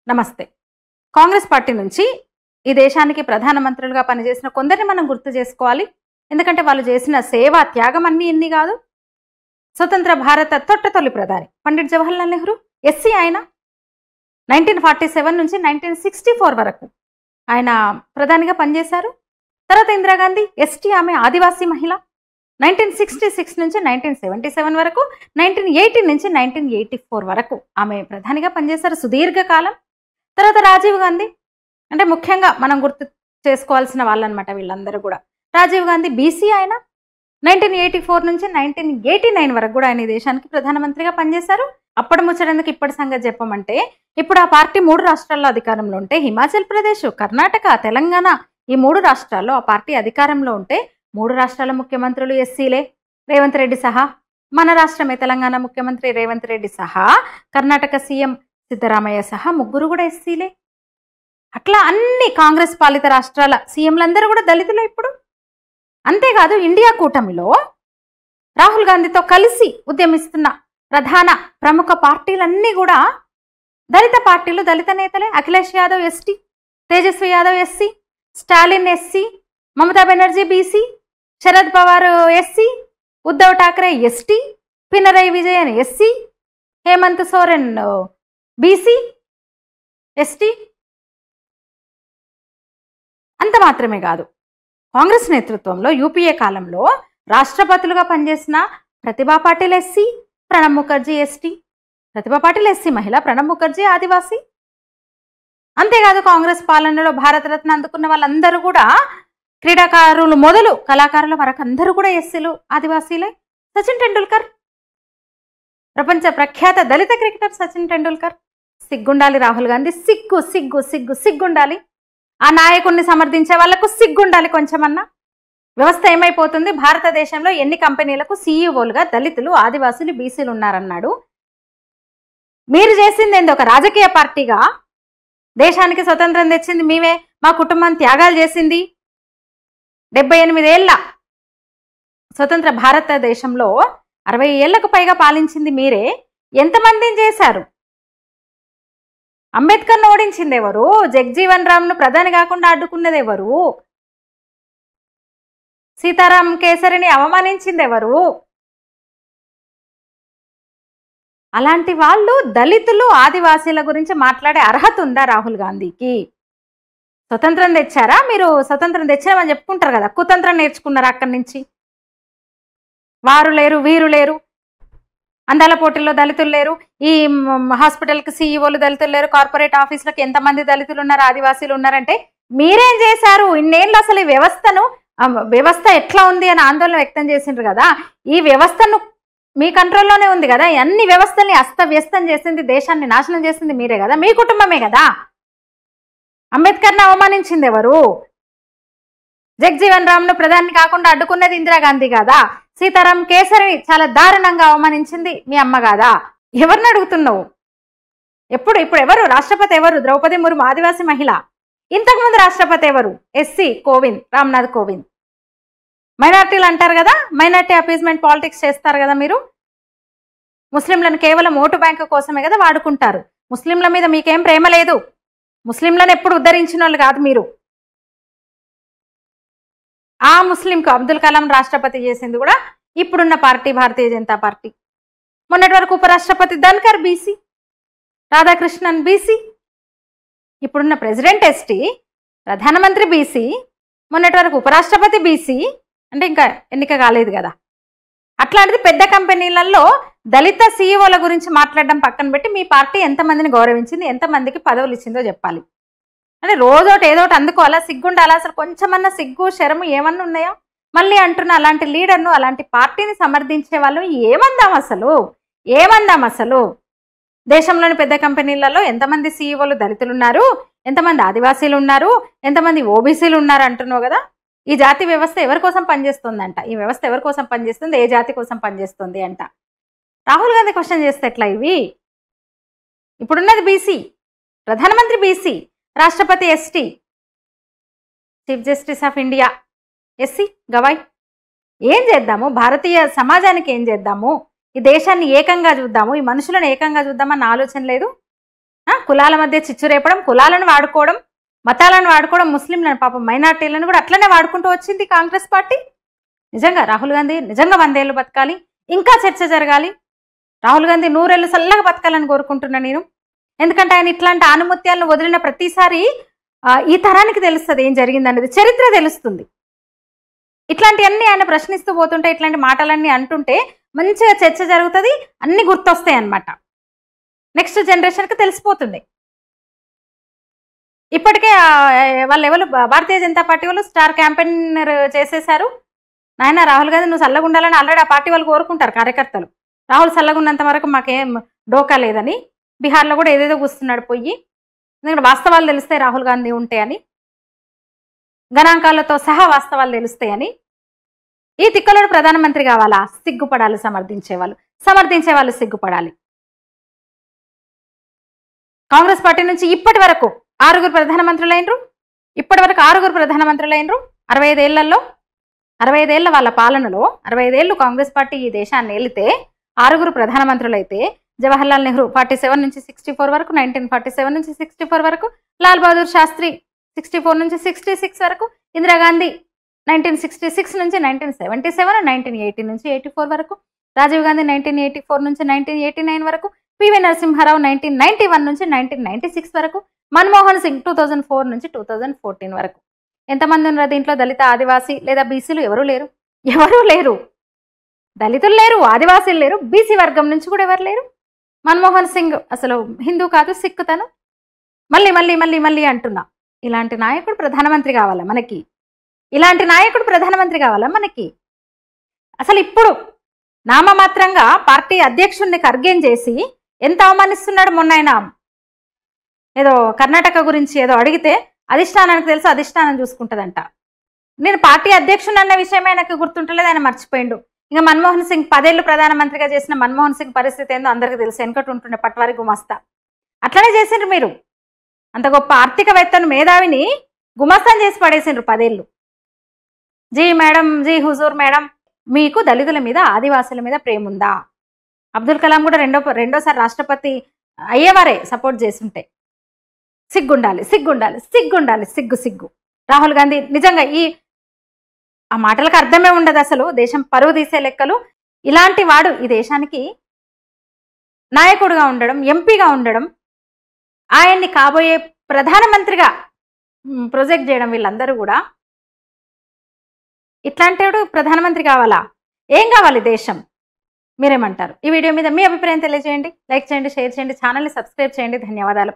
నమస్తే. కాంగ్రెస్ పార్టీ నుంచి ఈ దేశానికి ప్రధానమంత్రులుగా పనిచేసిన కొందరిని మనం గుర్తు చేసుకోవాలి. ఎందుకంటే వాళ్ళు చేసిన సేవా త్యాగం అన్నీ ఇన్ని కాదు. స్వతంత్ర భారత తొలి ప్రధాని పండిట్ జవహర్లాల్ నెహ్రూ ఎస్సీ. ఆయన 1947 నుంచి 1964 వరకు ఆయన ప్రధానిగా పనిచేశారు. తర్వాత ఇందిరాగాంధీ ఎస్టీ, ఆమె ఆదివాసీ మహిళ. 1966 నుంచి 1977 వరకు, 1980 నుంచి 1984 వరకు ఆమె ప్రధానిగా పనిచేశారు సుదీర్ఘకాలం. తర్వాత రాజీవ్ గాంధీ, అంటే ముఖ్యంగా మనం గుర్తు చేసుకోవాల్సిన వాళ్ళనమాట వీళ్ళందరూ కూడా. రాజీవ్ గాంధీ బీసీ. ఆయన 1984 నుంచి 1989 వరకు కూడా ఆయన ఈ దేశానికి ప్రధానమంత్రిగా పనిచేశారు. అప్పటి ముచ్చటందుకు ఇప్పటి సంగతి చెప్పమంటే, ఇప్పుడు ఆ పార్టీ 3 రాష్ట్రాల్లో అధికారంలో ఉంటే, హిమాచల్ ప్రదేశ్, కర్ణాటక, తెలంగాణ ఈ 3 రాష్ట్రాల్లో ఆ పార్టీ అధికారంలో ఉంటే 3 రాష్ట్రాల ముఖ్యమంత్రులు ఎస్సీలే, రేవంత్ రెడ్డి సహా. మన రాష్ట్రమే తెలంగాణ ముఖ్యమంత్రి రేవంత్ రెడ్డి సహా, కర్ణాటక సీఎం సిద్ధరామయ్య సహా ముగ్గురు కూడా ఎస్సీలే. అట్లా అన్ని కాంగ్రెస్ పాలిత రాష్ట్రాల సీఎంలందరూ కూడా దళితులే ఇప్పుడు. అంతేకాదు, ఇండియా కూటమిలో రాహుల్ గాంధీతో కలిసి ఉద్యమిస్తున్న ప్రధాన ప్రముఖ పార్టీలన్నీ కూడా దళిత పార్టీలు, దళిత నేతలే. Akhilesh Yadav ST, Tejashwi Yadav SC, Stalin SC, Mamata Banerjee BC, Sharad Pawar SC, Uddhav Thackeray ST, Pinarayi Vijayan SC, Hemant Soren BC ST. అంత మాత్రమే కాదు, కాంగ్రెస్ నేతృత్వంలో యూపీఏ కాలంలో రాష్ట్రపతులుగా పనిచేసిన Pratibha Patil SC, Pranab Mukherjee ST. Pratibha Patil SC మహిళ, ప్రణబ్ ముఖర్జీ ఆదివాసీ. అంతేకాదు, కాంగ్రెస్ పాలనలో భారతరత్న అందుకున్న వాళ్ళందరూ కూడా క్రీడాకారులు మొదలు కళాకారుల వరకు అందరూ కూడా ఎస్సీలు, ఆదివాసీలే. సచిన్ టెండూల్కర్, ప్రపంచ ప్రఖ్యాత దళిత క్రికెటర్ సచిన్ టెండూల్కర్. సిగ్గుండాలి రాహుల్ గాంధీ, సిగ్గు సిగ్గు సిగ్గు సిగ్గుండాలి. ఆ నాయకుడిని సమర్థించే వాళ్లకు సిగ్గుండాలి కొంచెమన్నా. వ్యవస్థ ఏమైపోతుంది, భారతదేశంలో ఎన్ని కంపెనీలకు సీఈఓలుగా దళితులు, ఆదివాసులు, బీసీలు ఉన్నారన్నాడు. మీరు చేసింది ఏంది? ఒక రాజకీయ పార్టీగా దేశానికి స్వతంత్రం తెచ్చింది మేమే, మా కుటుంబం త్యాగాలు చేసింది. 78 ఏళ్ల స్వతంత్ర భారతదేశంలో 60 ఏళ్లకు పైగా పాలించింది మీరే. ఎంతమందిని చేశారు? అంబేద్కర్ను ఓడించింది ఎవరు? జగ్జీవన్ రామ్ను ప్రధాని కాకుండా అడ్డుకున్నది ఎవరు? సీతారాం కేసరిని అవమానించింది ఎవరు? అలాంటి వాళ్ళు దళితులు, ఆదివాసీల గురించి మాట్లాడే అర్హత ఉందా రాహుల్ గాంధీకి? స్వతంత్రం తెచ్చారా? మీరు స్వతంత్రం తెచ్చామని చెప్పుకుంటారు కదా, కుతంత్రం నేర్చుకున్నారా అక్కడి నుంచి? వారు లేరు, వీరు లేరు, అందాల పోటీల్లో దళితులు లేరు, ఈ హాస్పిటల్కి సీఈఓలు దళితులు లేరు, కార్పొరేట్ ఆఫీసులకు ఎంతమంది దళితులు ఉన్నారు, ఆదివాసీలు ఉన్నారంటే మీరేం చేశారు? ఇన్నేళ్ళు అసలు ఈ వ్యవస్థ ఎట్లా ఉంది అని ఆందోళన వ్యక్తం చేసిండ్రు కదా. ఈ వ్యవస్థను మీ కంట్రోల్లోనే ఉంది కదా. అన్ని వ్యవస్థల్ని అస్తవ్యస్తం చేసింది, దేశాన్ని నాశనం చేసింది మీరే కదా, మీ కుటుంబమే కదా. అంబేద్కర్ని అవమానించింది ఎవరు? జగ్జీవన్ రామ్ను ప్రధాని కాకుండా అడ్డుకున్నది ఇందిరాగాంధీ కాదా? సీతారాం కేసరిని చాలా దారుణంగా అవమానించింది మీ అమ్మ కాదా? ఎవరిని అడుగుతున్నావు? ఇప్పుడు ఎవరు రాష్ట్రపతి? ఎవరు? ద్రౌపది ముర్ము, ఆదివాసీ మహిళ. ఇంతకుముందు రాష్ట్రపతి ఎవరు? ఎస్సీ కోవింద్, రామ్నాథ్ కోవింద్. మైనార్టీలు అంటారు కదా, మైనార్టీ అపీజ్మెంట్ పాలిటిక్స్ చేస్తారు కదా మీరు. ముస్లింలను కేవలం ఓటు బ్యాంకు కోసమే కదా వాడుకుంటారు. ముస్లింల మీద మీకేం ప్రేమ లేదు. ముస్లింలను ఎప్పుడు ఉద్ధరించిన వాళ్ళు కాదు మీరు. ఆ ముస్లింకు అబ్దుల్ కలాం రాష్ట్రపతి చేసింది కూడా ఇప్పుడున్న పార్టీ భారతీయ జనతా పార్టీ. మొన్నటి వరకు ఉపరాష్ట్రపతి ధన్కర్ బీసీ, రాధాకృష్ణన్ బీసీ, ఇప్పుడున్న ప్రెసిడెంట్ ఎస్టీ, ప్రధానమంత్రి బీసీ, మొన్నటి వరకు ఉపరాష్ట్రపతి బీసీ. అంటే ఇంకా ఎన్నిక కాలేదు కదా. అట్లాంటిది పెద్ద కంపెనీలలో దళిత సీఈఓల గురించి మాట్లాడడం పక్కన పెట్టి మీ పార్టీ ఎంతమందిని గౌరవించింది, ఎంతమందికి పదవులు ఇచ్చిందో చెప్పాలి. అంటే రోజోటి ఏదోటి అందుకోవాలా, సిగ్గుండాలా? అసలు కొంచెమన్నా సిగ్గు శరము ఏమన్నా ఉన్నాయా? మళ్ళీ అంటున్న అలాంటి లీడర్ను, అలాంటి పార్టీని సమర్థించే వాళ్ళు ఏమందాం అసలు? దేశంలోని పెద్ద కంపెనీలలో ఎంతమంది సీఈఓలు దళితులు ఉన్నారు, ఎంతమంది ఆదివాసీలు ఉన్నారు, ఎంతమంది ఓబీసీలు ఉన్నారు అంటున్నావు కదా. ఈ జాతి వ్యవస్థ ఎవరి కోసం పనిచేస్తుందంట? ఈ వ్యవస్థ ఎవరి కోసం పనిచేస్తుంది? ఏ జాతి కోసం పనిచేస్తుంది అంట. రాహుల్ గాంధీ క్వశ్చన్ చేస్తే ఎట్లా? ఇప్పుడున్నది బీసీ, ప్రధానమంత్రి బీసీ, రాష్ట్రపతి ST, chief justice of India SC Gavai. ఏం చేద్దాము? భారతీయ సమాజానికి ఏం చేద్దాము? ఈ దేశాన్ని ఏకంగా చూద్దాము, ఈ మనుషులను ఏకంగా చూద్దామన్న ఆలోచన లేదు. కులాల మధ్య చిచ్చు రేపడం, కులాలను వాడుకోవడం, మతాలను వాడుకోవడం, ముస్లింలను పాపం మైనార్టీలను కూడా అట్లనే వాడుకుంటూ వచ్చింది కాంగ్రెస్ పార్టీ. నిజంగా రాహుల్ గాంధీ నిజంగా 100 ఏళ్ళు బతకాలి, ఇంకా చర్చ జరగాలి. రాహుల్ గాంధీ 100 ఏళ్ళు చల్లగా బతకాలని కోరుకుంటున్నా నేను. ఎందుకంటే ఆయన ఇట్లాంటి ఆనుమత్యాలను వదిలిన ప్రతిసారి ఈ తరానికి తెలుస్తుంది ఏం జరిగిందనేది, చరిత్ర తెలుస్తుంది. ఇట్లాంటివన్నీ ఆయన ప్రశ్నిస్తూ పోతుంటే, ఇట్లాంటి మాటలన్నీ అంటుంటే మంచిగా చర్చ జరుగుతుంది, అన్ని గుర్తొస్తాయి అన్నమాట. నెక్స్ట్ జనరేషన్కి తెలిసిపోతుంది. ఇప్పటికే వాళ్ళు ఎవరు భారతీయ జనతా పార్టీ వాళ్ళు స్టార్ క్యాంపెయినర్ చేసేశారు. నాయన రాహుల్ గాంధీ నువ్వు చల్లగా ఉండాలని ఆల్రెడీ ఆ పార్టీ వాళ్ళు కోరుకుంటారు కార్యకర్తలు. రాహుల్ చల్లగా ఉన్నంత వరకు మాకేం డోకా లేదని. బీహార్లో కూడా ఏదేదో కూస్తున్నాడు పోయి, ఎందుకంటే వాస్తవాలు తెలుస్తాయి రాహుల్ గాంధీ ఉంటే అని, గణాంకాలతో సహా వాస్తవాలు తెలుస్తాయని. ఈ తిక్కలోడు ప్రధానమంత్రి కావాలా? సిగ్గుపడాలి. సమర్థించే వాళ్ళు సిగ్గుపడాలి. కాంగ్రెస్ పార్టీ నుంచి ఇప్పటి వరకు 6 ప్రధానమంత్రులైనరు. 65 ఏళ్లలో 65 ఏళ్ల వాళ్ళ పాలనలో 65 ఏళ్ళు కాంగ్రెస్ పార్టీ ఈ దేశాన్ని ఏలితే 6 ప్రధానమంత్రులు అయితే, జవహర్లాల్ నెహ్రూ 47 నుంచి 64 వరకు, 1947 నుంచి 64 వరకు, లాల్ బహదూర్ శాస్త్రి 64 నుంచి 66 వరకు, ఇందిరాగాంధీ 1966 నుంచి 1977, 1980 నుంచి 84 వరకు, రాజీవ్ గాంధీ 1984 నుంచి 1989 వరకు, పివి నరసింహారావు 1991 నుంచి 1996 వరకు, మన్మోహన్ సింగ్ 2004 నుంచి 2014 వరకు. ఎంతమంది ఉన్నారు దీంట్లో? దళిత, ఆదివాసీ లేదా బీసీలు ఎవరూ లేరు. దళితులు లేరు, ఆదివాసీలు లేరు, బీసీ వర్గం నుంచి కూడా ఎవరు లేరు. మన్మోహన్ సింగ్ అసలు హిందూ కాదు, సిక్కు తను. మళ్ళీ అంటున్నా. ఇలాంటి నాయకుడు ప్రధానమంత్రి కావాలా మనకి? అసలు ఇప్పుడు నామమాత్రంగా పార్టీ అధ్యక్షుడిని ఖర్గేం చేసి ఎంత అవమానిస్తున్నాడు. మొన్న ఆయన ఏదో కర్ణాటక గురించి ఏదో అడిగితే అధిష్టానానికి తెలుసు, అధిష్టానం చూసుకుంటుందంట. నేను పార్టీ అధ్యక్షుడు అన్న విషయమే నాకు గుర్తుంటలేదు, ఆయన మర్చిపోయిండు. ఇంకా మన్మోహన్ సింగ్ 10 ఏళ్ళు ప్రధానమంత్రిగా చేసిన మన్మోహన్ సింగ్ పరిస్థితి ఏందో అందరికీ తెలుసు. వెనకటి ఉంటుండే పట్వారి గుమాస్తా. అట్లనే చేసిండ్రు మీరు. అంత గొప్ప ఆర్థికవేత్తను, మేధావిని గుమాస్తాను చేసి పడేసిండ్రు 10 ఏళ్ళు. జీ హుజూర్ మేడం, మీకు దళితుల మీద, ఆదివాసుల మీద ప్రేమ ఉందా? అబ్దుల్ కలాం కూడా రెండోసారి రాష్ట్రపతి అయ్యేవారే సపోర్ట్ చేస్తుంటే. సిగ్గుండాలి. సిగ్గు. రాహుల్ గాంధీ నిజంగా ఆ మాటలకు అర్థమే ఉండదు అసలు. దేశం పరువు తీసే లెక్కలు. ఇలాంటి వాడు ఈ దేశానికి నాయకుడిగా ఉండడం, ఎంపీగా ఉండడం, ఆయన్ని కాబోయే ప్రధానమంత్రిగా ప్రొజెక్ట్ చేయడం, వీళ్ళందరూ కూడా ఇట్లాంటి ప్రధానమంత్రి కావాలా? ఏం కావాలి దేశం? మీరేమంటారు? ఈ వీడియో మీద మీ అభిప్రాయం తెలియజేయండి. లైక్ చేయండి, షేర్ చేయండి, ఛానల్ని సబ్స్క్రైబ్ చేయండి. ధన్యవాదాలు.